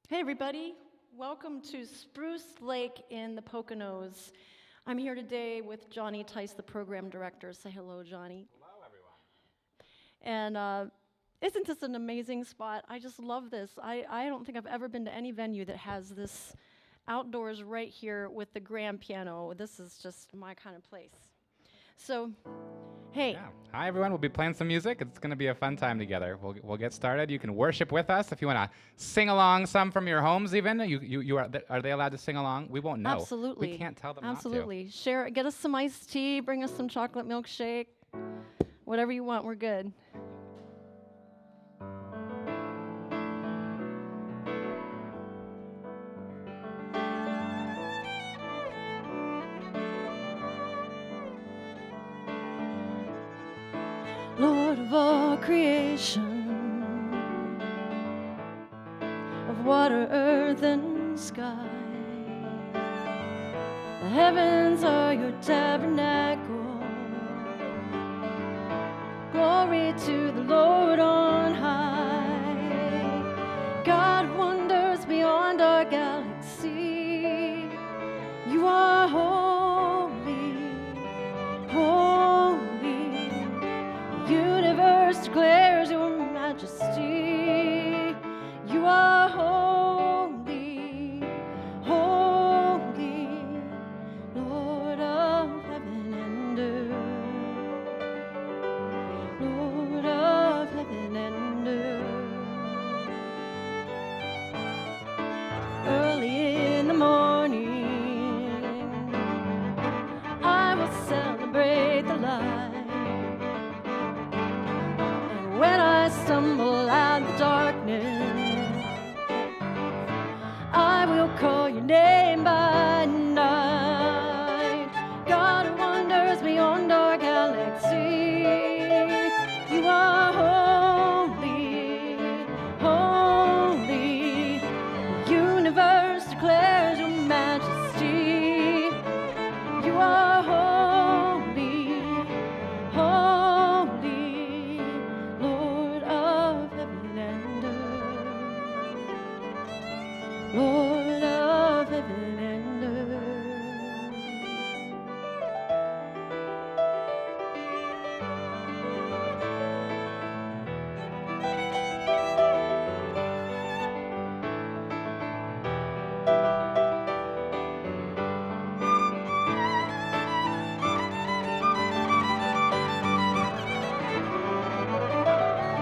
Hey everybody, welcome to Spruce Lake in the Poconos. I'm here today with Johnny Tice, the program director. Say hello, Johnny. Hello, everyone. And isn't this an amazing spot? I just love this. I don't think I've ever been to any venue that has this outdoors right here with the grand piano. This is just my kind of place. So, hey. Yeah. Hi, everyone. We'll be playing some music. It's going to be a fun time together. We'll get started. You can worship with us if you want to sing along. Some from your homes, even. Are they allowed to sing along? We won't know. Absolutely. We can't tell them Absolutely. not to. Share. Get us some iced tea. Bring us some chocolate milkshake. Whatever you want, we're good. Lord of all creation, of water, earth, and sky, the heavens are your tabernacle. Glory to the Lord on high. God wonders beyond our galaxy. You are holy, holy. The universe declares your majesty. You are holy, holy, Lord of heaven and earth, Lord of heaven and earth. Early in the morning, I will celebrate the light. And when I stumble out of the darkness, I will call your name by night. God who wonders beyond our galaxy. You are holy, holy. The universe declares your majesty. You are holy, holy, Lord of heaven and earth, Lord of heaven and earth.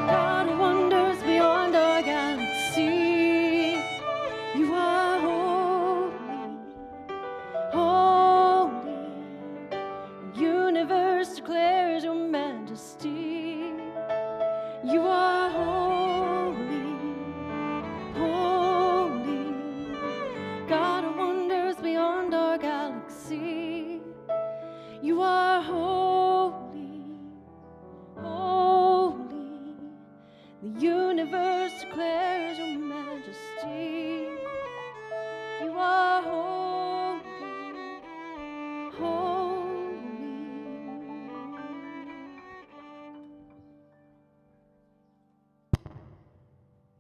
God wonders beyond our galaxy. You are holy, holy. The universe declares your majesty. You are holy, holy. God wonders beyond our galaxy. You are holy, holy. The universe declares your majesty. You are holy, holy.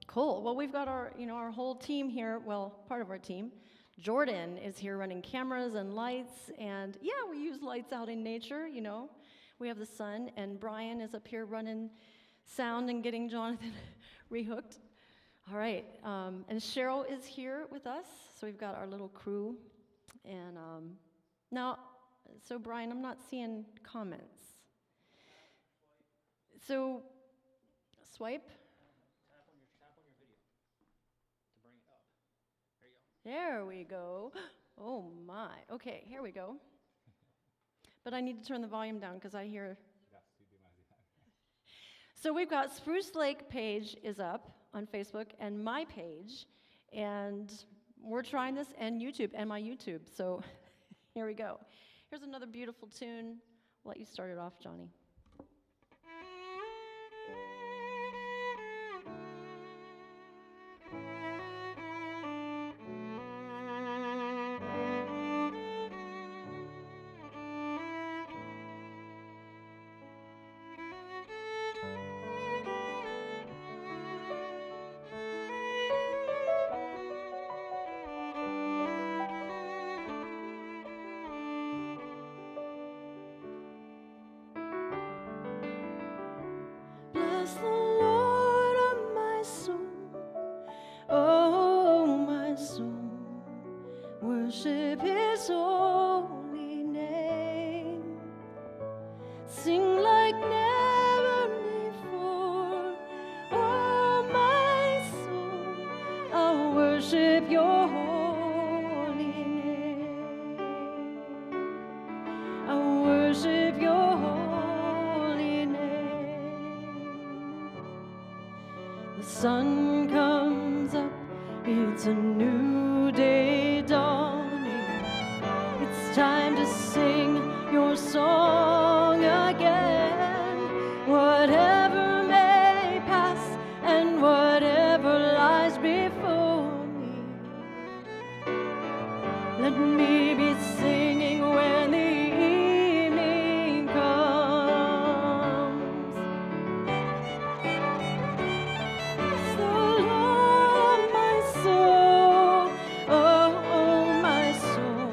Cool. Well, we've got our whole team here. Well, part of our team. Jordan is here running cameras and lights, and yeah, we use lights out in nature. We have the sun, and Brian is up here running sound and getting Jonathan rehooked. All right, and Cheryl is here with us, so we've got our little crew. And now, so Brian, I'm not seeing comments. So, swipe. Tap on your video to bring it up. There you go. There we go. Oh my. Okay, here we go. But I need to turn the volume down because I hear. So we've got Spruce Lake page is up on Facebook and my page, and we're trying this, and YouTube, and my YouTube. So here we go. Here's another beautiful tune. I'll let you start it off, Johnny. Bless the Lord, oh my soul, oh my soul, worship His holy name. Sing like never before, oh my soul, I'll worship Your holy name. I'll worship Your holy name. The sun comes up, it's a new day dawning. It's time to sing Your song again. Whatever may pass and whatever lies before me, let me be singing when the evening comes. Bless the Lord, my soul, oh my soul,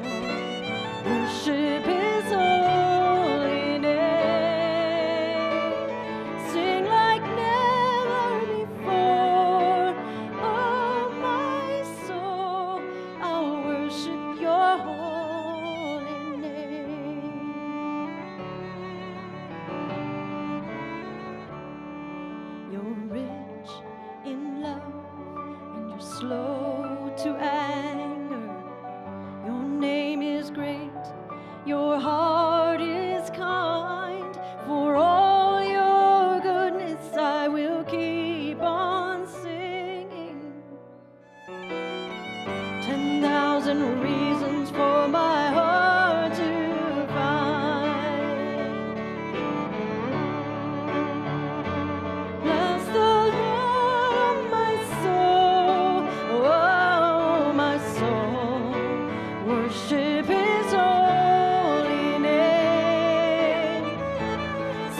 worship His holy name. Sing like never before, oh my soul, I'll worship Your holy name. You're rich in love and you're slow to anger. Your name is great, Your heart is kind. For all Your goodness I will keep on singing. 10,000 reasons for my heart to find. Bless the Lord, my soul, oh my soul, worship His holy name.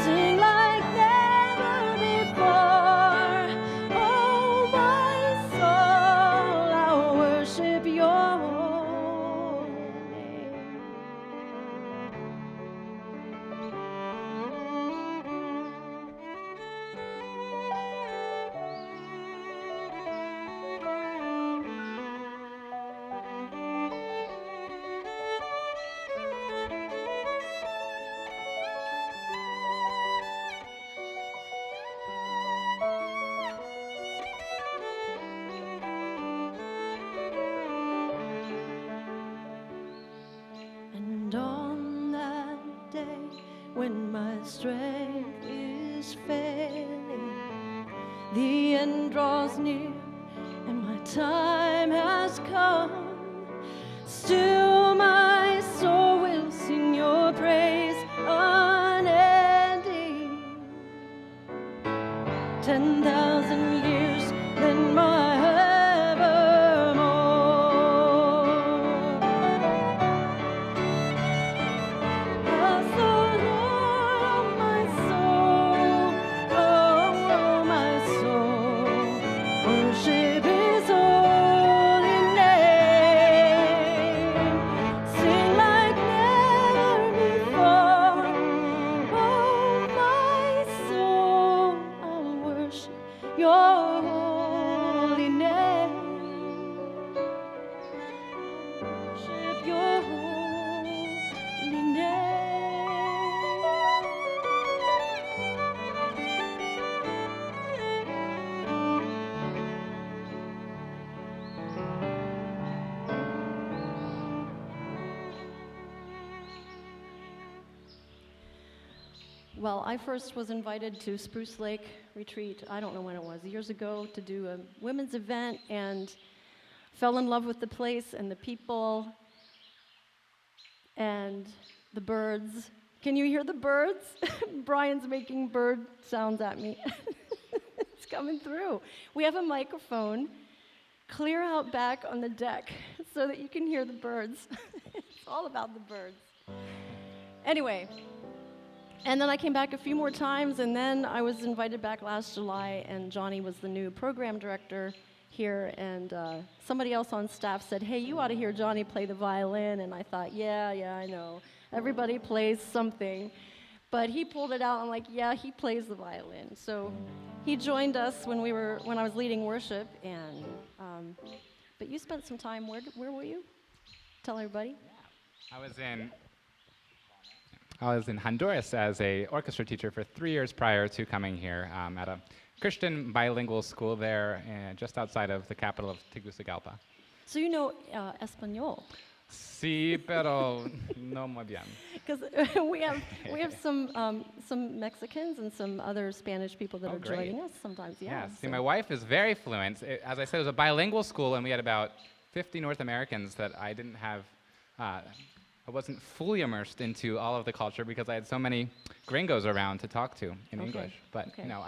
Sing like never before, oh my soul, I'll worship Your holy name. And on that day when my strength is failing, the end draws near and my time has come, still my soul will sing Your praise unending. 10,000 years, then my evermore. Bless the Lord, oh my soul, oh my soul, worship His holy name. Sing like never before, oh my soul, I'll worship Your holy name. Worship Your holy name. Well, I first was invited to Spruce Lake Retreat, I don't know when it was, years ago, to do a women's event, and fell in love with the place and the people and the birds. Can you hear the birds? Brian's making bird sounds at me. It's coming through. We have a microphone clear out back on the deck so that you can hear the birds. It's all about the birds. Anyway, and then I came back a few more times, and then I was invited back last July, and Johnny was the new program director here, and somebody else on staff said, hey, you ought to hear Johnny play the violin, and I thought, yeah, I know. Everybody plays something. But he pulled it out. I'm like, yeah, he plays the violin. So he joined us when I was leading worship. And but you spent some time. Where were you? Tell everybody. I was in Honduras as a orchestra teacher for 3 years prior to coming here at a Christian bilingual school there just outside of the capital of Tegucigalpa. So you know Espanol. Sí, pero no muy bien. Because we have some Mexicans and some other Spanish people that are great. joining us sometimes. Yeah. See, my wife is very fluent. As I said, it was a bilingual school, and we had about 50 North Americans that I didn't have. I wasn't fully immersed into all of the culture because I had so many gringos around to talk to in English. But Okay. you know,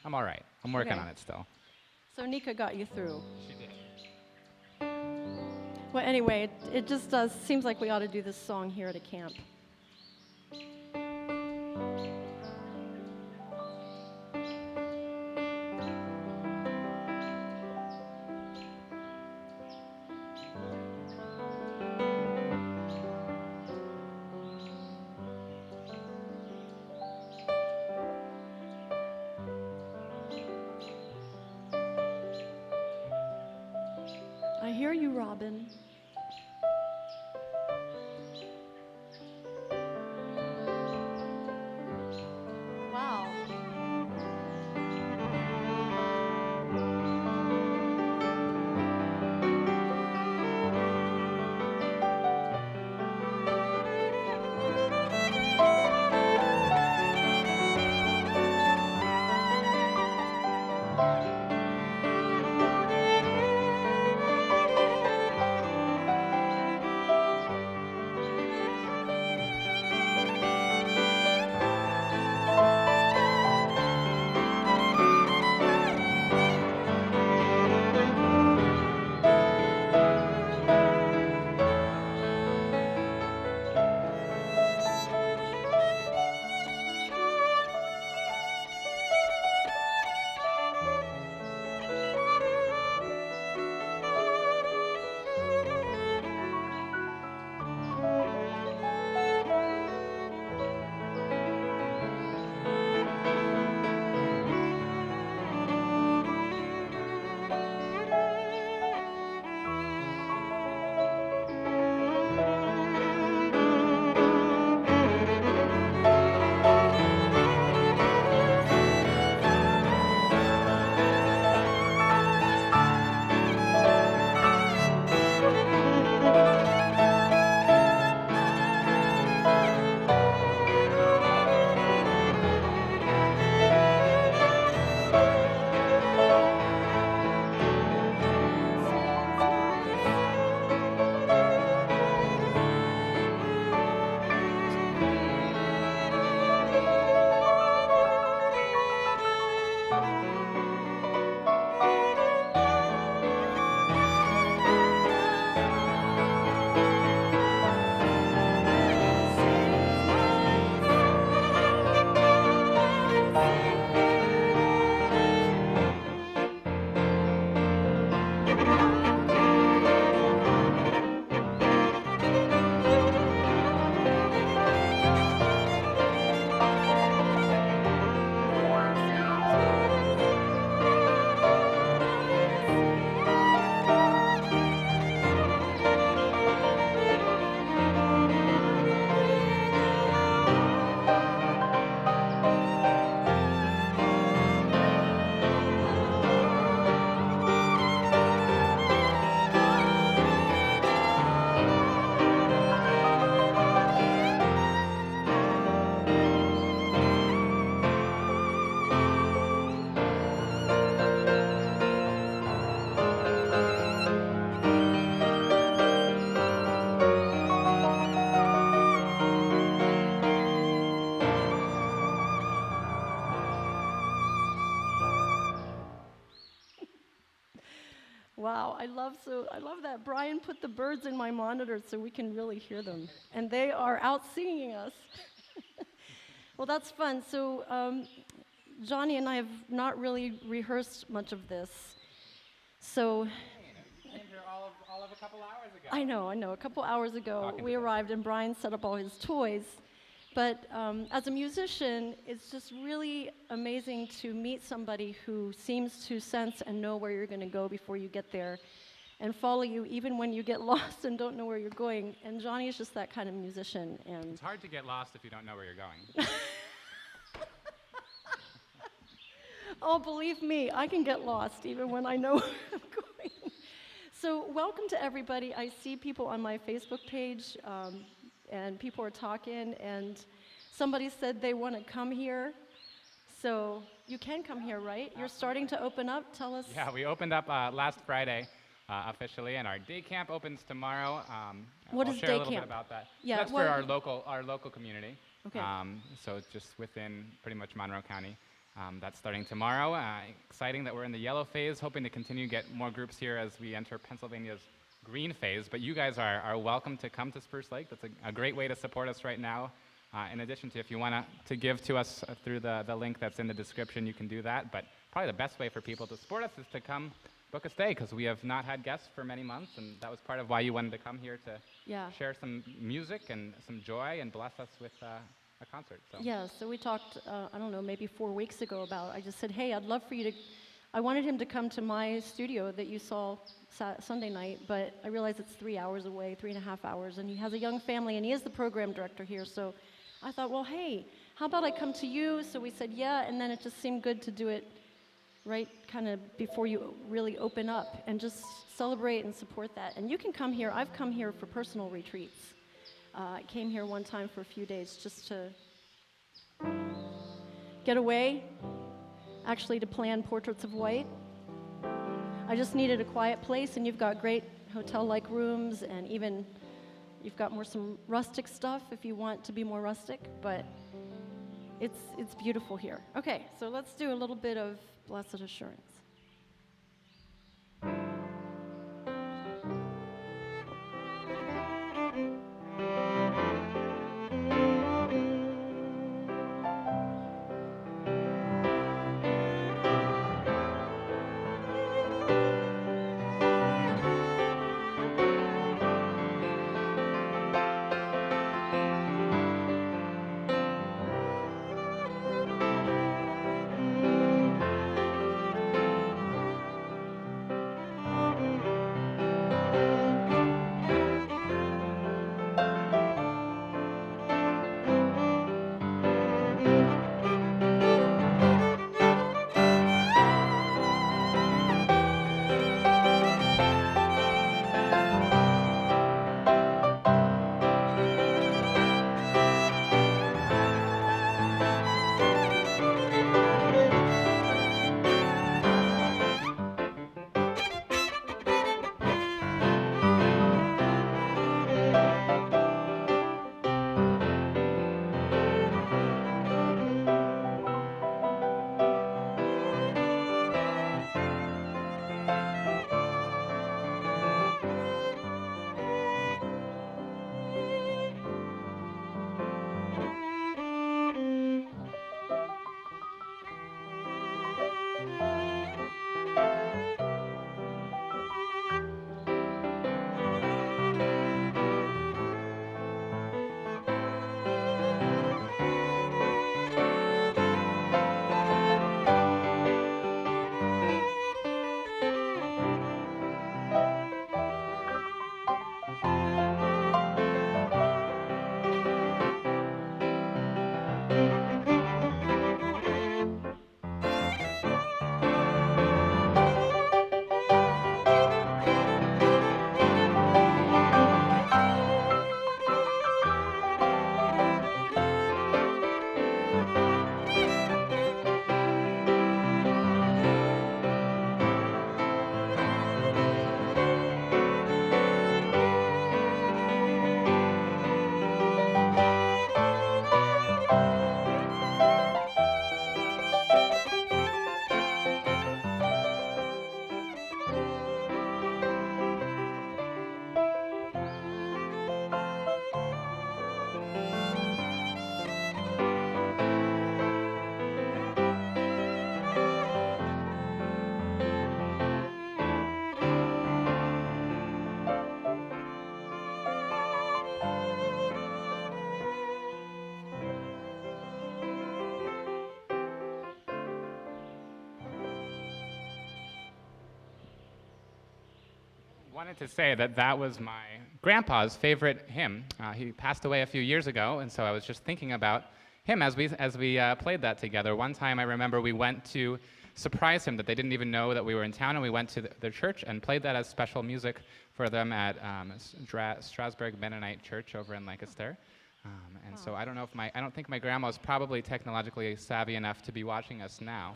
I'm all right. I'm working Okay. on it still. So Nika got you through. She did. Well, anyway, it just seems like we ought to do this song here at a camp. I hear you, Robin. Wow. Wow, I love that Brian put the birds in my monitor so we can really hear them, and they are out singing us. Well, that's fun. So Johnny and I have not really rehearsed much of this. So You came here all of a couple hours ago. I know. A couple hours ago, we arrived, and Brian set up all his toys. But as a musician, it's just really amazing to meet somebody who seems to sense and know where you're going to go before you get there and follow you even when you get lost and don't know where you're going. And Johnny is just that kind of musician. And It's hard to get lost if you don't know where you're going. oh, believe me, I can get lost even when I know where I'm going. So welcome to everybody. I see people on my Facebook page, and people are talking, and somebody said they want to come here. So you can come here, right? You're starting to open up. Tell us. Yeah, we opened up last Friday officially, and our day camp opens tomorrow. What I'll is share day a little camp? bit about that. Yeah, That's well, for our local community. Okay. So it's just within pretty much Monroe County. That's starting tomorrow. Exciting that we're in the yellow phase, hoping to continue to get more groups here as we enter Pennsylvania's green phase. But you guys are welcome to come to Spruce Lake. That's a great way to support us right now. In addition to, if you want to give to us through the link that's in the description, you can do that. But probably the best way for people to support us is to come book a stay, because we have not had guests for many months, and that was part of why you wanted to come here to share some music and some joy and bless us with a concert. So. Yeah, so we talked, I don't know, maybe 4 weeks ago about, I just said, hey, I'd love for you to, I wanted him to come to my studio that you saw Sunday night, but I realized it's 3 hours away, 3.5 hours, and he has a young family, and he is the program director here, so I thought, well, hey, how about I come to you? So we said, yeah, and then it just seemed good to do it right kind of before you really open up and just celebrate and support that. And you can come here. I've come here for personal retreats. I came here one time for a few days just to get away, actually to plan Portraits of White. I just needed a quiet place, and you've got great hotel-like rooms, and even you've got some rustic stuff if you want to be more rustic, but it's beautiful here. Okay, so let's do a little bit of Blessed Assurance. wanted to say that that was my grandpa's favorite hymn. He passed away a few years ago, and so I was just thinking about him as we played that together. One time I remember we went to surprise him that they didn't even know that we were in town, and we went to their church and played that as special music for them at Strasbourg Mennonite Church over in Lancaster. And so I don't know if I don't think my grandma's probably technologically savvy enough to be watching us now.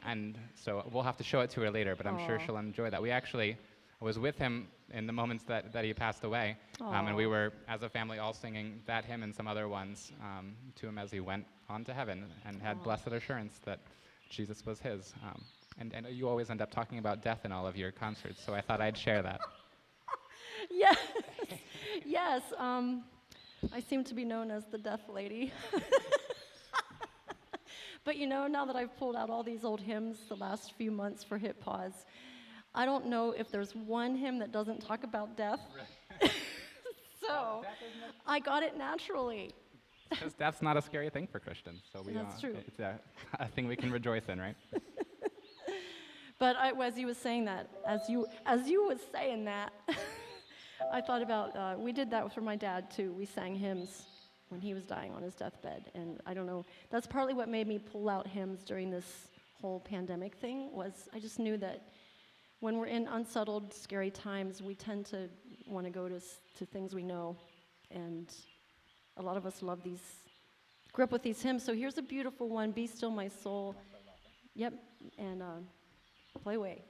And so we'll have to show it to her later, but I'm sure she'll enjoy that. I was with him in the moments that he passed away, and we were, as a family, all singing that hymn and some other ones to him as he went on to heaven and had blessed assurance that Jesus was his. And you always end up talking about death in all of your concerts, so I thought I'd share that. Yes, yes. I seem to be known as the death lady. But now that I've pulled out all these old hymns the last few months for Hit Pause, I don't know if there's one hymn that doesn't talk about death. Right. So I got it naturally. Because death's not a scary thing for Christians. So That's true. It's a thing we can rejoice in, right? But as you was saying that, as you was saying that, I thought about, we did that for my dad too. We sang hymns when he was dying on his deathbed. And I don't know, that's partly what made me pull out hymns during this whole pandemic thing, was I just knew that when we're in unsettled, scary times, we tend to want to go to things we know. And a lot of us grew up with these hymns. So here's a beautiful one, Be Still My Soul. Yep, and play away.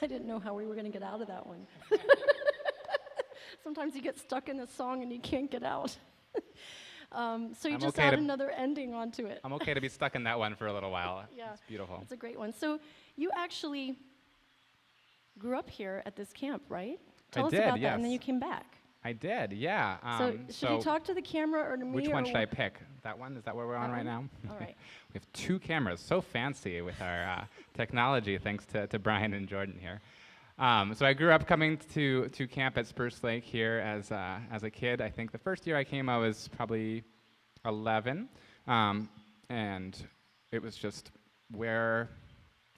I didn't know how we were going to get out of that one. Sometimes you get stuck in a song and you can't get out. So you I'm just okay add to- another ending onto it. I'm okay to be stuck in that one for a little while. Yeah. It's beautiful. It's a great one. So you actually grew up here at this camp, right? Tell us did, about that, and then yes. you came back. I did, yeah. So should you talk to the camera or to me? Which or one should I pick? That one? Is that where we're on That right one? now? All right. We have 2 cameras. So fancy with our technology, thanks to Brian and Jordan here. So I grew up coming to camp at Spruce Lake here as a kid. I think the first year I came, I was probably 11, and it was just where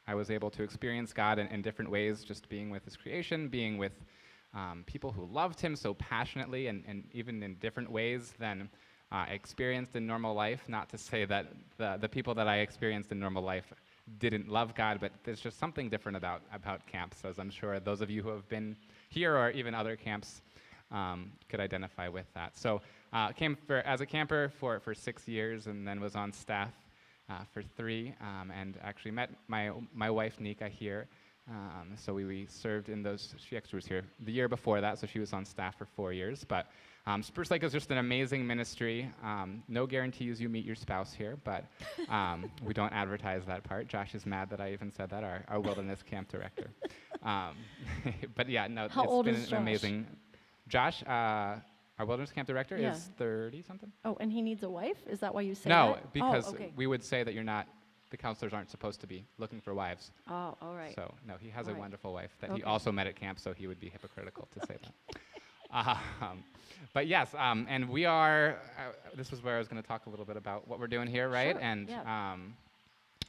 I was able to experience God in different ways, just being with His creation, being with people who loved Him so passionately and even in different ways than I experienced in normal life. Not to say that the people that I experienced in normal life didn't love God, but there's just something different about camps, as I'm sure those of you who have been here or even other camps could identify with that. So came as a camper for 6 years, and then was on staff for 3, and actually met my wife Nika here. So we served in those. She actually was here the year before that, so she was on staff for 4 years. But Spruce Lake is just an amazing ministry. No guarantees you meet your spouse here, but we don't advertise that part. Josh is mad that I even said that, our wilderness camp director. But yeah, no, How it's old been is Josh? amazing. Josh, our wilderness camp director, Yeah. is 30-something. Oh, and he needs a wife? Is that why you say No, that? because oh, okay. we would say that the counselors aren't supposed to be looking for wives. Oh, all right. So, no, he has All a right. wonderful wife that Okay. he also met at camp, so he would be hypocritical to say that. But yes, and we are, this was where I was going to talk a little bit about what we're doing here, right? Sure, And yeah.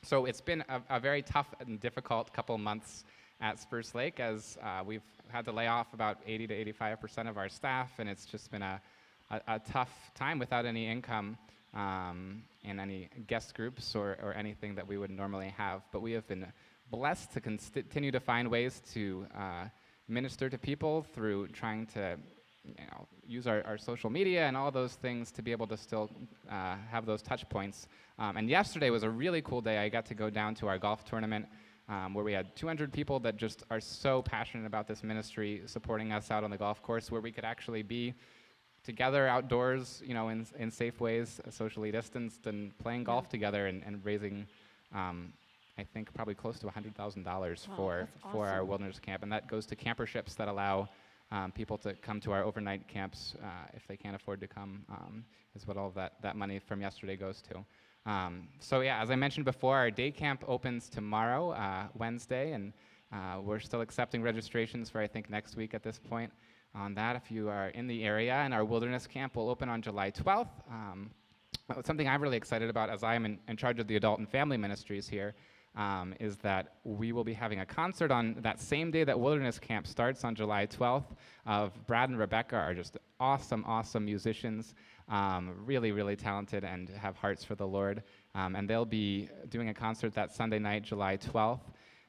so it's been a very tough and difficult couple months at Spruce Lake, as we've had to lay off about 80 to 85% of our staff, and it's just been a tough time without any income and any guest groups or anything that we would normally have. But we have been blessed to continue to find ways to minister to people through trying to use our social media and all those things to be able to still have those touch points. And yesterday was a really cool day. I got to go down to our golf tournament where we had 200 people that just are so passionate about this ministry supporting us out on the golf course, where we could actually be together outdoors, in safe ways, socially distanced, and playing golf together and raising, I think, probably close to $100,000 for that's our awesome. wilderness camp. And that goes to camperships that allow people to come to our overnight camps if they can't afford to come, is what all of that money from yesterday goes to. So yeah, as I mentioned before, our day camp opens tomorrow, Wednesday, and we're still accepting registrations for, I think, next week at this point on that, if you are in the area. And our wilderness camp will open on July 12th. Something I'm really excited about, as I am in charge of the adult and family ministries here, is that we will be having a concert on that same day that wilderness camp starts on July 12th. Brad and Rebecca are just awesome musicians, really, really talented and have hearts for the Lord. And they'll be doing a concert that Sunday night, July 12th.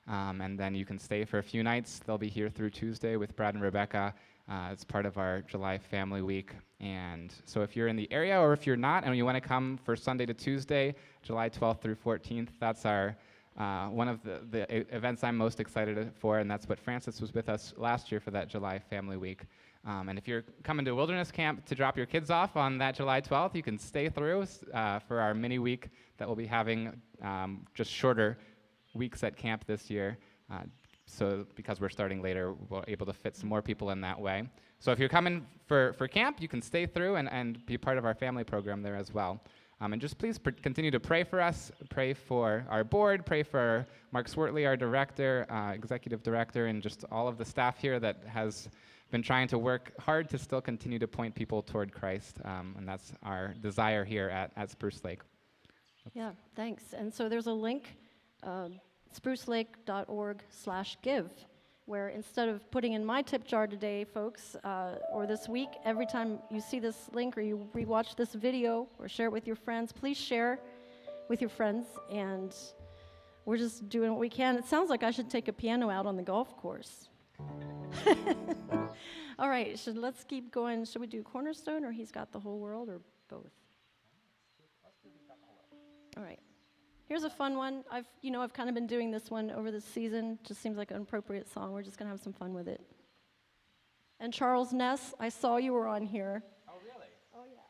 And then you can stay for a few nights. They'll be here through Tuesday with Brad and Rebecca. It's part of our July Family Week. And so if you're in the area, or if you're not and you want to come for Sunday to Tuesday, July 12th through 14th, that's our one of the events I'm most excited for, and that's what Francis was with us last year for that July Family Week. And if you're coming to wilderness camp to drop your kids off on that July 12th, you can stay through for our mini week that we'll be having, just shorter weeks at camp this year. So because we're starting later, we're able to fit some more people in that way. So if you're coming for camp, you can stay through and be part of our family program there as well. And just please continue to pray for us, pray for our board, pray for Mark Swartley, our director, executive director, and just all of the staff here that has been trying to work hard to still continue to point people toward Christ. And that's our desire here at Spruce Lake. Yeah, thanks. And so there's a link, sprucelake.org/give, where instead of putting in my tip jar today, folks, or this week, every time you see this link or you rewatch this video or share it with your friends, please share with your friends. And we're just doing what we can. It sounds like I should take a piano out on the golf course. All right, let's keep going. Should we do Cornerstone, or He's Got the Whole World, or both? All right. Here's a fun one. I've kind of been doing this one over this season. Just seems like an appropriate song. We're just gonna have some fun with it. And Charles Ness, I saw you were on here. Oh, really? Oh yeah.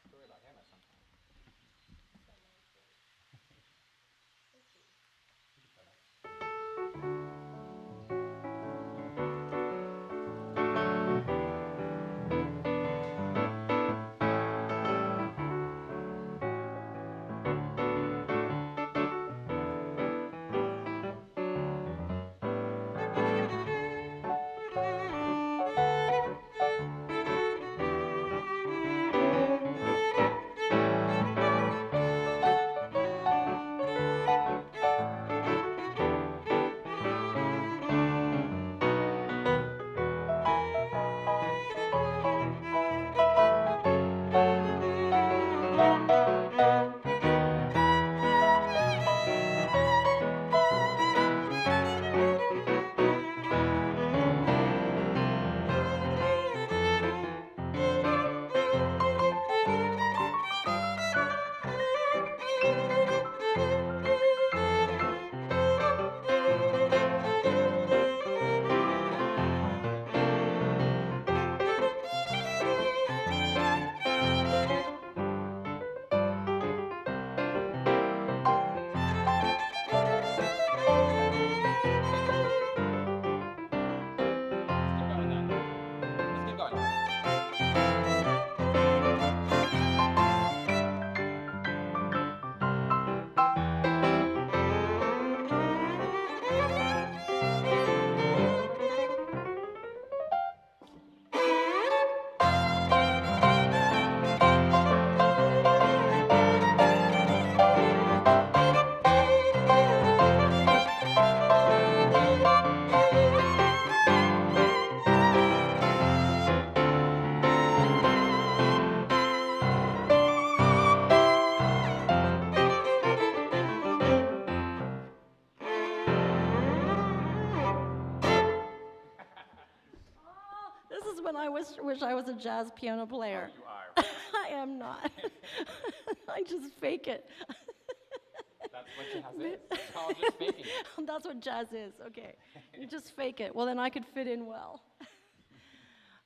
Story about him or something. This is when I wish I was a jazz piano player. You are. I am not. I just fake it. That's what jazz is. It's called just faking it. That's what jazz is. Okay, you just fake it. Well, then I could fit in well.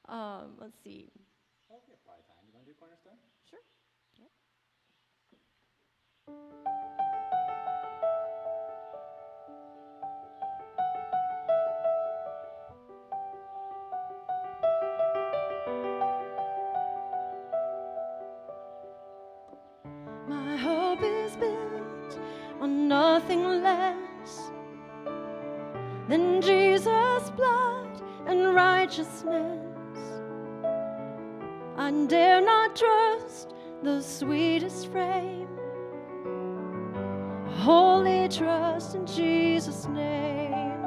Let's see. Oh, we have probably time. You want to do Cornerstone? Sure. Yep. My hope is built on nothing less than Jesus' blood and righteousness. I dare not trust the sweetest frame. I wholly trust in Jesus' name.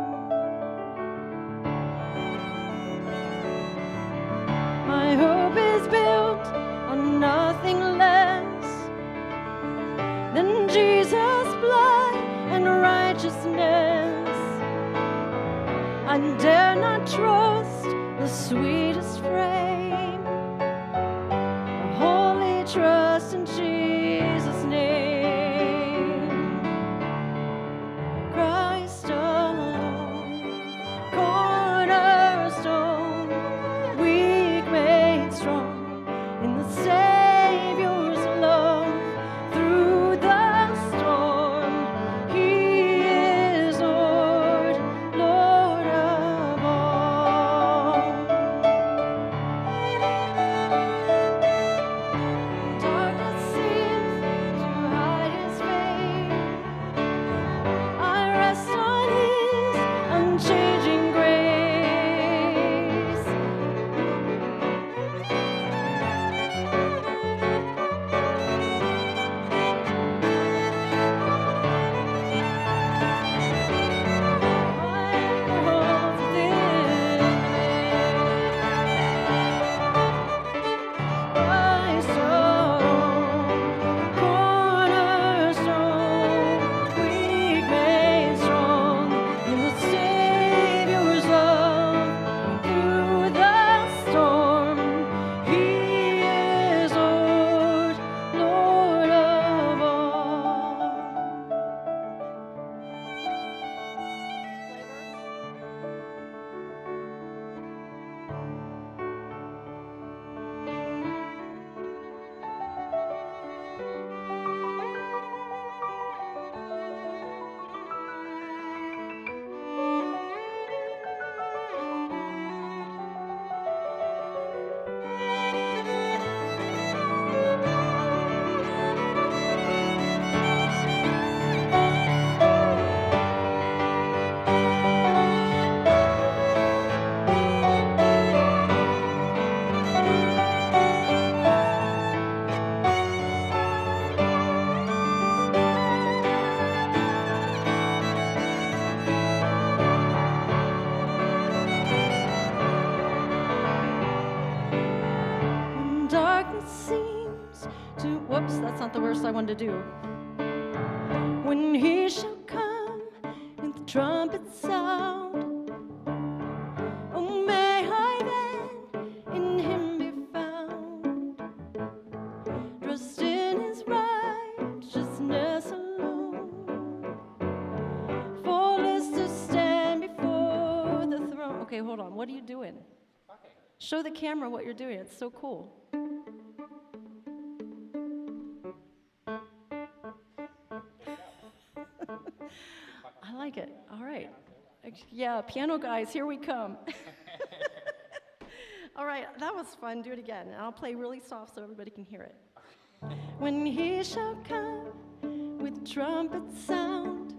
My hope is built on nothing less than Jesus' blood and righteousness. I dare not trust the sweetest frame. I wholly trust in Jesus' name. Christ alone, cornerstone, weak made strong in the Savior's love. Through the storm, He is Lord, Lord of all. Whoops, that's not the verse I wanted to do. When he shall come with the trumpet sound, oh, may I then in him be found, dressed in his righteousness alone, faultless to stand before the throne. Okay, hold on. What are you doing? Show the camera what you're doing. It's so cool. I like it. All right. Yeah, piano guys, here we come. All right, that was fun. Do it again. And I'll play really soft so everybody can hear it. When he shall come with trumpet sound,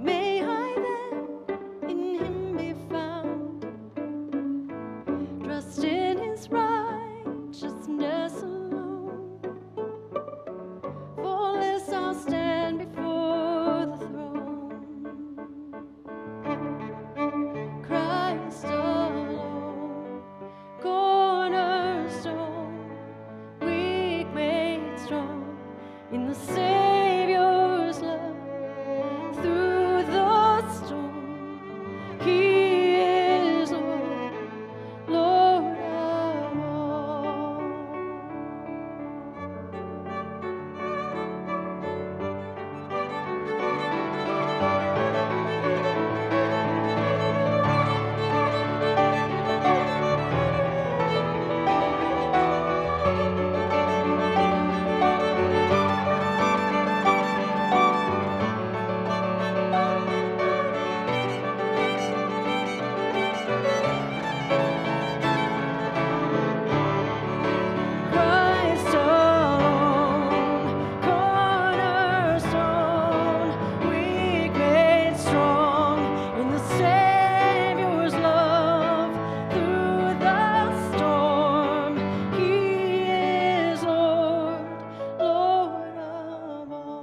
may I then in him be found, dressed in his righteousness alone, faultless I'll stand before the throne. Christ alone, cornerstone, weak made strong in the Savior's love. Through the storm, He is Lord, Lord of all. Christ alone, cornerstone, weak made strong in the Savior's love. Through the storm, He is Lord, Lord of all.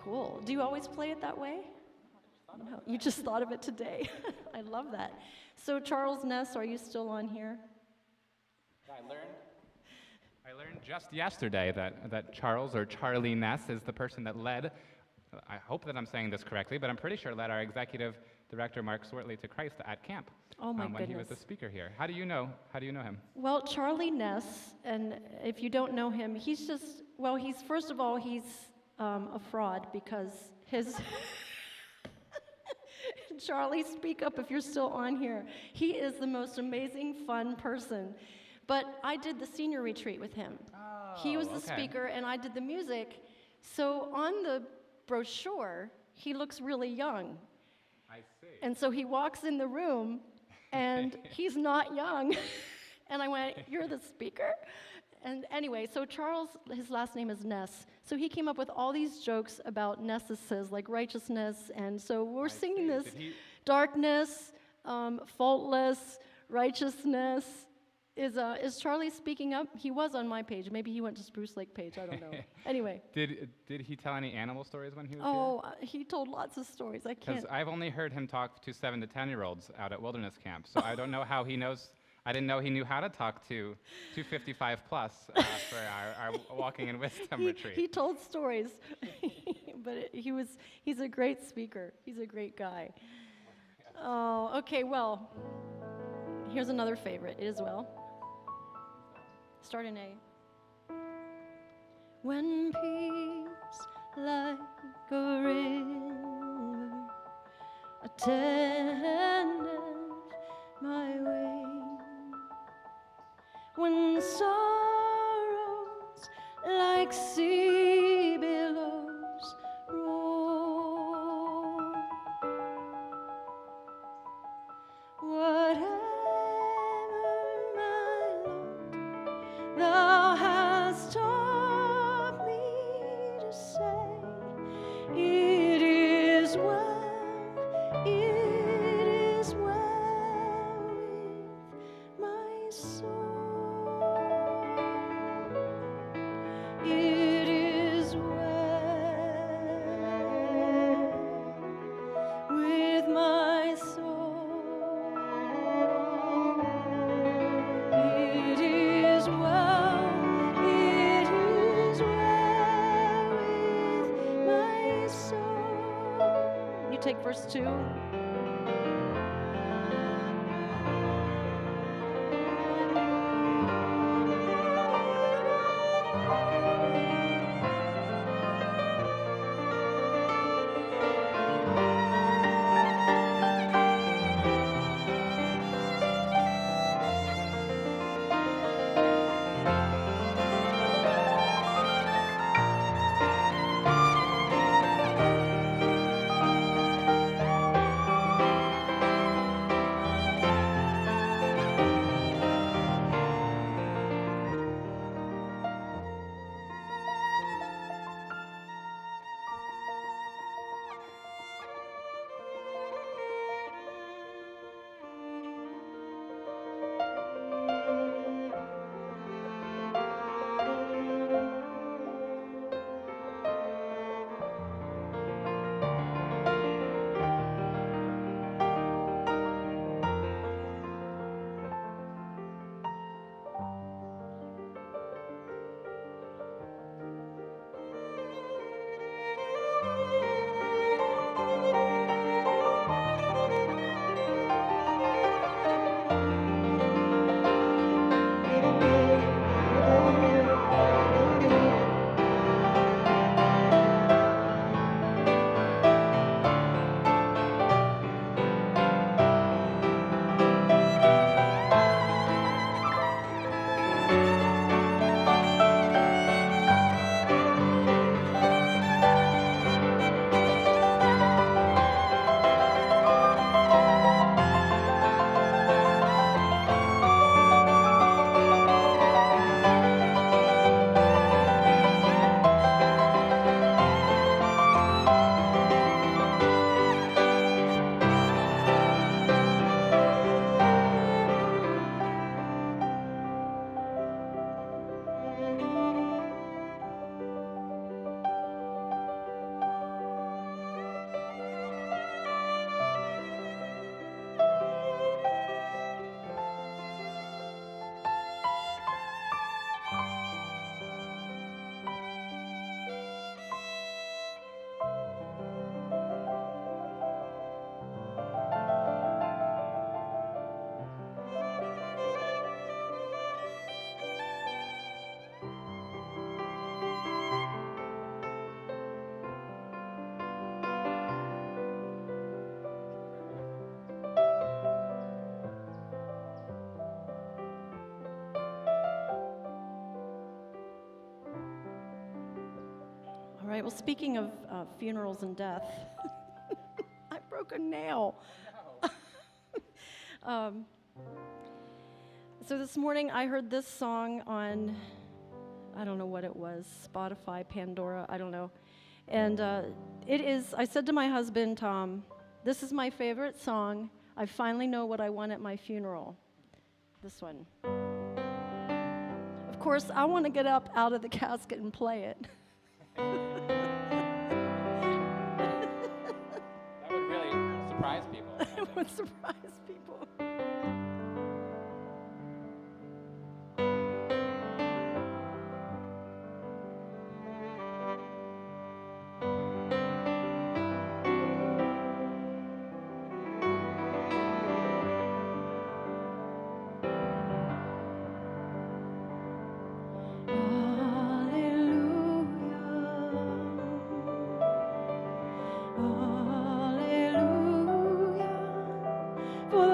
Cool. Do you always play it that way? No, you just thought of it today. I love that. So Charles Ness, are you still on here? I learned just yesterday that Charles, or Charlie Ness, is the person that led, I hope that I'm saying this correctly, but I'm pretty sure led our executive director, Mark Swartley, to Christ at camp. Oh my when he was the goodness. speaker here. How do you know him? Well, Charlie Ness, and if you don't know him, he's first of all, he's a fraud because his Charlie, speak up if you're still on here. He is the most amazing, fun person. But I did the senior retreat with him. He was the speaker, and I did the music. So on the brochure, he looks really young. I see. And so he walks in the room, and he's not young. And I went, "You're the speaker?" And anyway, so Charles, his last name is Ness. So he came up with all these jokes about Nesses, like righteousness. And so we're singing this darkness, faultless, righteousness. Is Charlie speaking up? He was on my page. Maybe he went to Spruce Lake page. I don't know. Anyway. Did he tell any animal stories when he was here? He told lots of stories. I can't. Because I've only heard him talk to 7 to 10-year-olds out at wilderness camp, so I don't know how he knows. I didn't know he knew how to talk to 255 plus for our Walking in Wisdom retreat. He told stories, but he's a great speaker. He's a great guy. Oh, okay, well, here's another favorite. It is well. Start in A. When peace like a river attendeth my way, when sorrows like sea billows roll, whatever my lot thou hast taught me to say, it is well with my soul. take verse 2. All right, well, speaking of funerals and death, I broke a nail. So this morning I heard this song on, I don't know what it was, Spotify, Pandora, I don't know. And I said to my husband, Tom, this is my favorite song. I finally know what I want at my funeral. This one. Of course, I want to get up out of the casket and play it. That would really surprise people. It would surprise people. For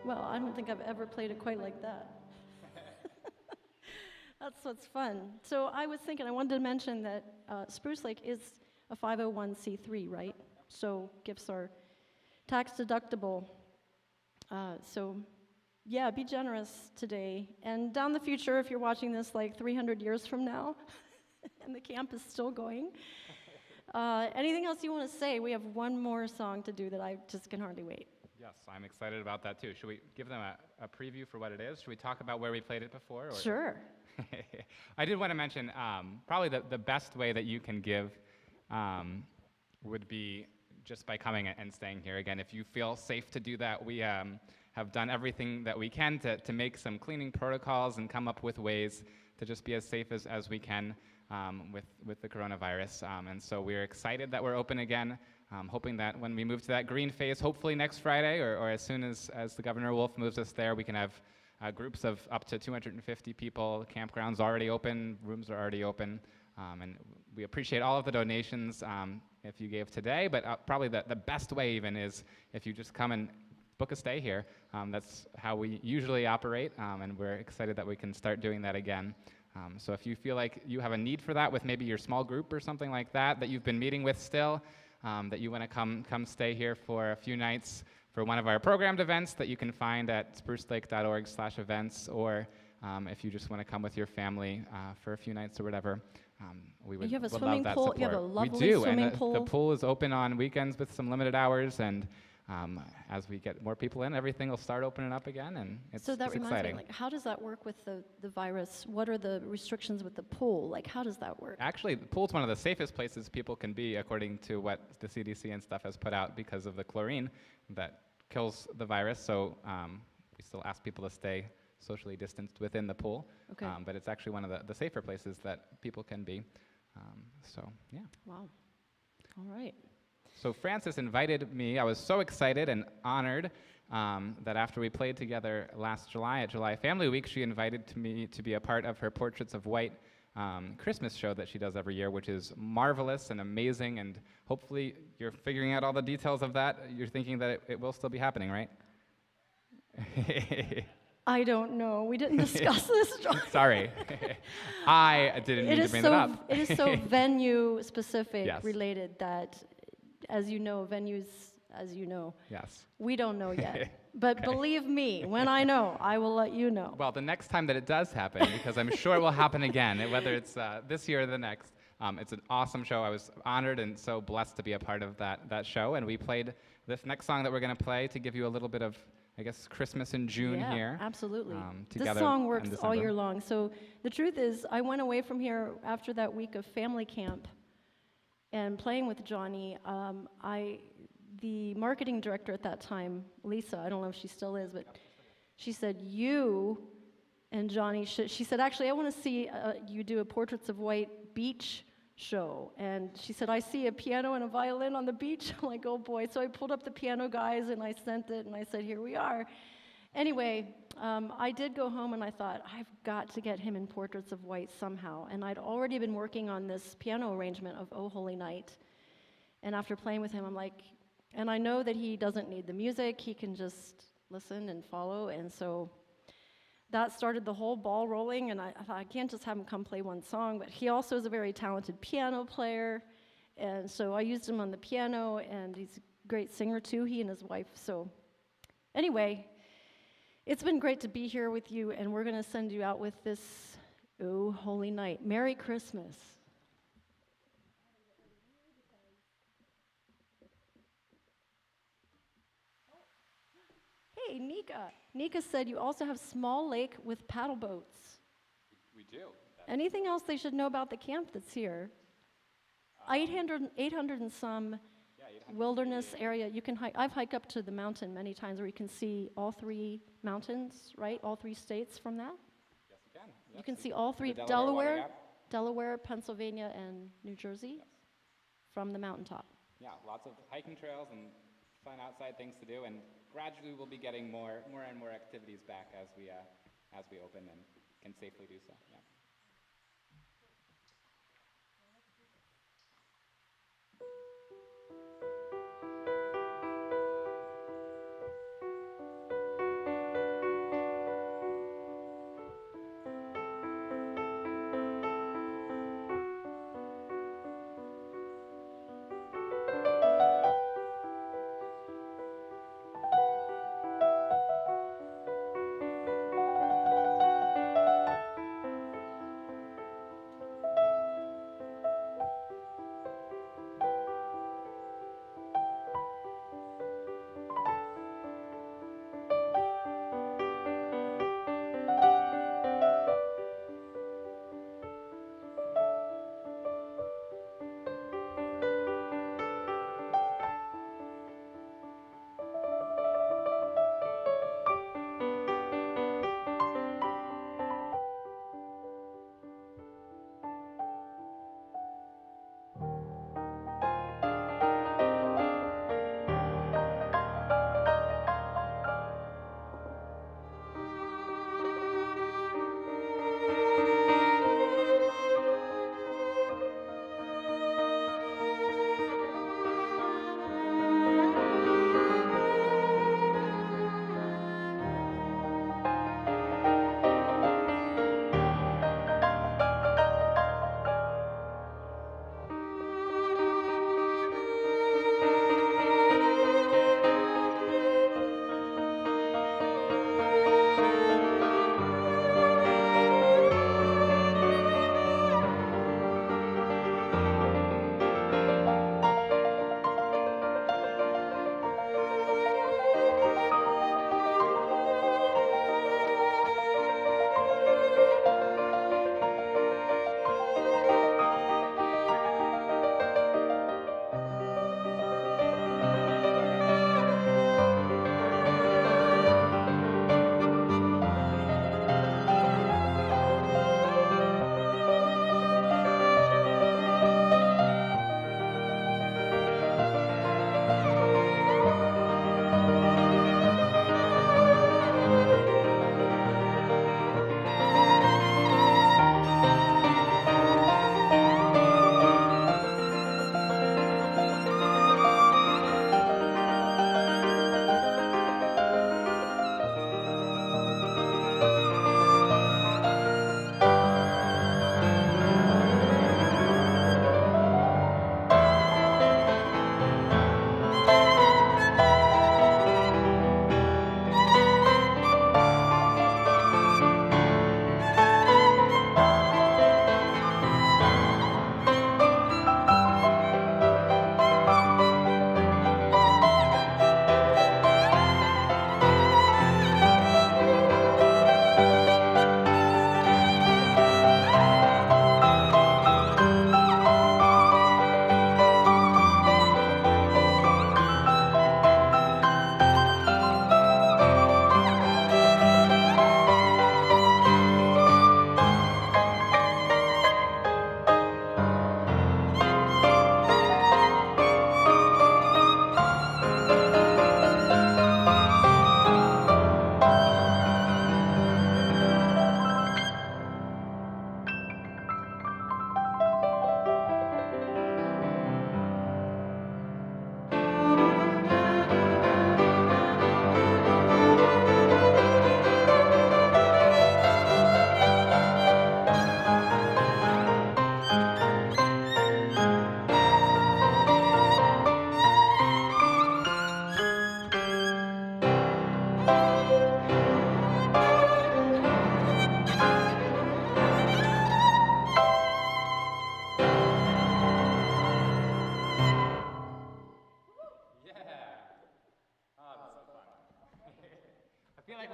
Well, I don't think I've ever played it quite like that. That's what's fun. So I was thinking, I wanted to mention that Spruce Lake is a 501c3, right? So gifts are tax deductible. So yeah, be generous today. And down the future, if you're watching this like 300 years from now, and the camp is still going, anything else you want to say? We have one more song to do that I just can hardly wait. Yes, I'm excited about that too. Should we give them a preview for what it is? Should we talk about where we played it before? Or? Sure. I did want to mention probably the best way that you can give would be just by coming and staying here. Again, if you feel safe to do that, we have done everything that we can to make some cleaning protocols and come up with ways to just be as safe as we can with the coronavirus. And so we're excited that we're open again, hoping that when we move to that green phase, hopefully next Friday or as soon as the Governor Wolf moves us there, we can have groups of up to 250 people. The campground's already open, rooms are already open, and we appreciate all of the donations if you gave today, but probably the best way even is if you just come and book a stay here. That's how we usually operate, and we're excited that we can start doing that again. So if you feel like you have a need for that with maybe your small group or something like that you've been meeting with still, that you want to come stay here for a few nights for one of our programmed events that you can find at sprucelake.org/events, or if you just want to come with your family for a few nights or whatever, we would, You have a would swimming love that pool. support. You have a lovely we do, swimming and pool. the pool is open on weekends with some limited hours, and as we get more people in, everything will start opening up again, and it's So that it's reminds exciting. me, like, how does that work with the virus? What are the restrictions with the pool? Like, how does that work? Actually, the pool's one of the safest places people can be, according to what the CDC and stuff has put out, because of the chlorine that kills the virus. So we still ask people to stay socially distanced within the pool. Okay. But it's actually one of the safer places that people can be. So, yeah. Wow. All right. So Frances invited me. I was so excited and honored that after we played together last July at July Family Week, she invited me to be a part of her Portraits of White Christmas show that she does every year, which is marvelous and amazing. And hopefully you're figuring out all the details of that. You're thinking that it will still be happening, right? I don't know. We didn't discuss this. Sorry. I didn't mean to bring that up. It is so venue specific Yes. related that, as you know, venues, as you know, Yes. we don't know yet. But believe me, when I know, I will let you know. Well, the next time that it does happen, because I'm sure it will happen again, whether it's this year or the next, it's an awesome show. I was honored and so blessed to be a part of that show. And we played this next song that we're going to play to give you a little bit of, I guess, Christmas in June Yeah, here. absolutely. This together song in works all December. year long. So the truth is, I went away from here after that week of family camp and playing with Johnny. The marketing director at that time, Lisa, I don't know if she still is, but she said, you and Johnny should, she said, actually, I want to see you do a Portraits of White beach show. And she said, I see a piano and a violin on the beach. I'm like, oh boy. So I pulled up the piano guys and I sent it and I said, here we are. Anyway, I did go home and I thought, I've got to get him in Portraits of White somehow. And I'd already been working on this piano arrangement of Oh Holy Night. And after playing with him, I'm like, and I know that he doesn't need the music, he can just listen and follow, and so that started the whole ball rolling, and I thought, I can't just have him come play one song, but he also is a very talented piano player, and so I used him on the piano, and he's a great singer too, he and his wife. So anyway, it's been great to be here with you, and we're going to send you out with this Oh Holy Night. Merry Christmas. Hey, Nika. Nika said you also have small lake with paddle boats. We do. Anything else they should know about the camp that's here? 800 and some wilderness area. You can hike. I've hiked up to the mountain many times where you can see all three mountains, right? All three states from that. Yes, you can. You can see all three, The Delaware Water Delaware, Pennsylvania, and New Jersey from the mountaintop. Yeah, lots of hiking trails and fun outside things to do, and gradually we'll be getting more and more activities back as we open and can safely do so. Yeah.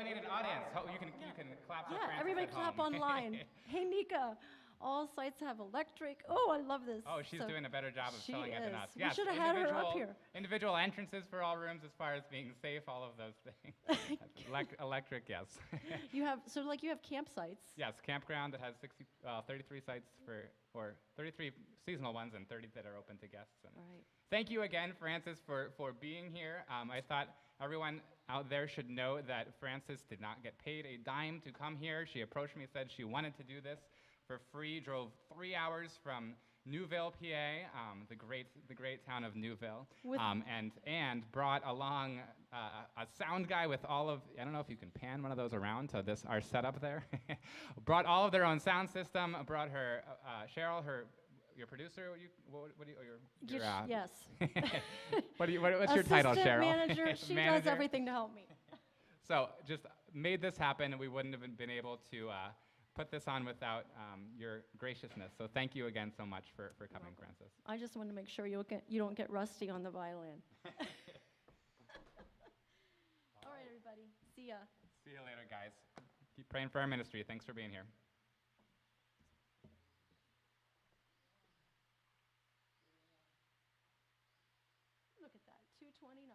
we need an audience. You can clap for Yeah, Francis everybody at clap home. online. Hey, Nika, all sites have electric. Oh, I love this. Oh, she's So doing a better job of she selling it than is. us. We should have had her up here. Individual entrances for all rooms as far as being safe, all of those things. Electric, yes. You have campsites. Yes, campground that has 33 sites or 33 seasonal ones and 30 that are open to guests. And Right. thank you again, Francis, for being here. I thought everyone out there should know that Francis did not get paid a dime to come here. She approached me, said she wanted to do this for free, drove 3 hours from Newville, PA, the great town of Newville, and brought along a sound guy with all of, I don't know if you can pan one of those around to our setup there, brought all of their own sound system, brought her, Cheryl, your producer, Yes. what's your title, Assistant Cheryl? manager, she does everything to help me. So just made this happen, and we wouldn't have been able to put this on without your graciousness. So thank you again so much for coming, Francis. I just want to make sure you don't get rusty on the violin. All right, everybody. See ya. See you later, guys. Keep praying for our ministry. Thanks for being here. Look at that, 229.